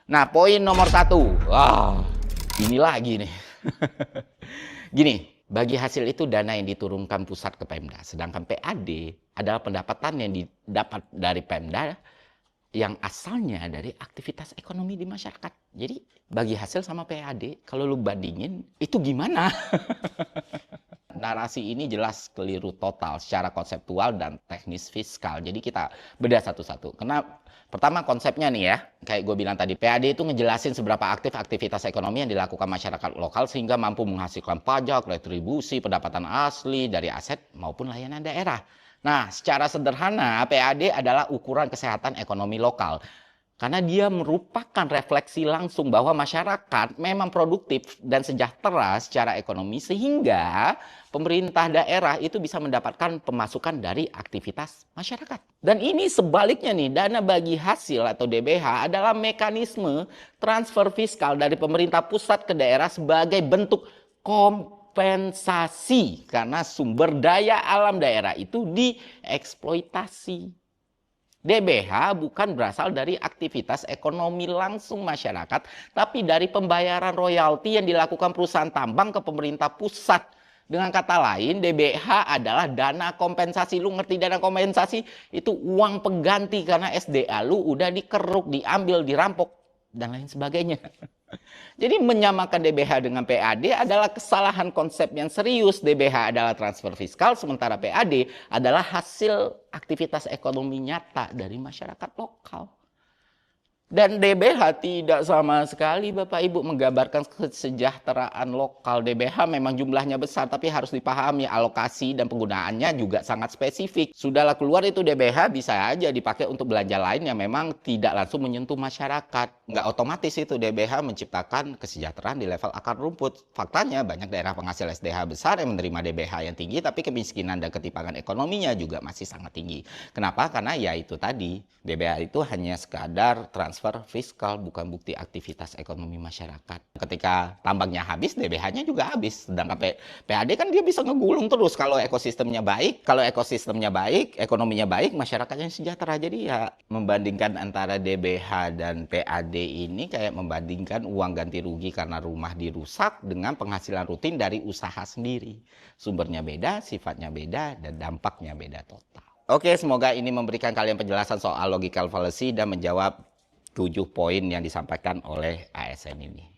Nah, poin nomor satu. Wah, ini lagi nih. Gini, bagi hasil itu dana yang diturunkan pusat ke Pemda. Sedangkan PAD adalah pendapatan yang didapat dari Pemda yang asalnya dari aktivitas ekonomi di masyarakat. Jadi, bagi hasil sama PAD, kalau lu bandingin, itu gimana? Narasi ini jelas keliru total secara konseptual dan teknis fiskal. Jadi kita bedah satu-satu. Karena pertama konsepnya nih ya, kayak gue bilang tadi, PAD itu ngejelasin seberapa aktif aktivitas ekonomi yang dilakukan masyarakat lokal sehingga mampu menghasilkan pajak, retribusi, pendapatan asli dari aset maupun layanan daerah. Nah, secara sederhana, PAD adalah ukuran kesehatan ekonomi lokal. Karena dia merupakan refleksi langsung bahwa masyarakat memang produktif dan sejahtera secara ekonomi sehingga pemerintah daerah itu bisa mendapatkan pemasukan dari aktivitas masyarakat. Dan ini sebaliknya nih, dana bagi hasil atau DBH adalah mekanisme transfer fiskal dari pemerintah pusat ke daerah sebagai bentuk kompensasi karena sumber daya alam daerah itu dieksploitasi. DBH bukan berasal dari aktivitas ekonomi langsung masyarakat, tapi dari pembayaran royalti yang dilakukan perusahaan tambang ke pemerintah pusat. Dengan kata lain, DBH adalah dana kompensasi. Lu ngerti dana kompensasi? Itu uang pengganti karena SDA lu udah dikeruk, diambil, dirampok, dan lain sebagainya. Jadi menyamakan DBH dengan PAD adalah kesalahan konsep yang serius. DBH adalah transfer fiskal, sementara PAD adalah hasil aktivitas ekonomi nyata dari masyarakat lokal. Dan DBH tidak sama sekali Bapak Ibu menggambarkan kesejahteraan lokal. DBH memang jumlahnya besar, tapi harus dipahami alokasi dan penggunaannya juga sangat spesifik. Sudahlah keluar itu DBH bisa aja dipakai untuk belanja lain yang memang tidak langsung menyentuh masyarakat. Nggak otomatis itu DBH menciptakan kesejahteraan di level akar rumput. Faktanya banyak daerah penghasil SDH besar yang menerima DBH yang tinggi, tapi kemiskinan dan ketimpangan ekonominya juga masih sangat tinggi. Kenapa? Karena ya itu tadi, DBH itu hanya sekadar transfer fiskal, bukan bukti aktivitas ekonomi masyarakat. Ketika tambangnya habis, DBH-nya juga habis. Sedangkan PAD kan dia bisa ngegulung terus kalau ekosistemnya baik. Kalau ekosistemnya baik, ekonominya baik, masyarakatnya sejahtera. Jadi ya membandingkan antara DBH dan PAD ini kayak membandingkan uang ganti rugi karena rumah dirusak dengan penghasilan rutin dari usaha sendiri. Sumbernya beda, sifatnya beda, dan dampaknya beda total. Oke, semoga ini memberikan kalian penjelasan soal logical fallacy dan menjawab 7 poin yang disampaikan oleh ASN ini.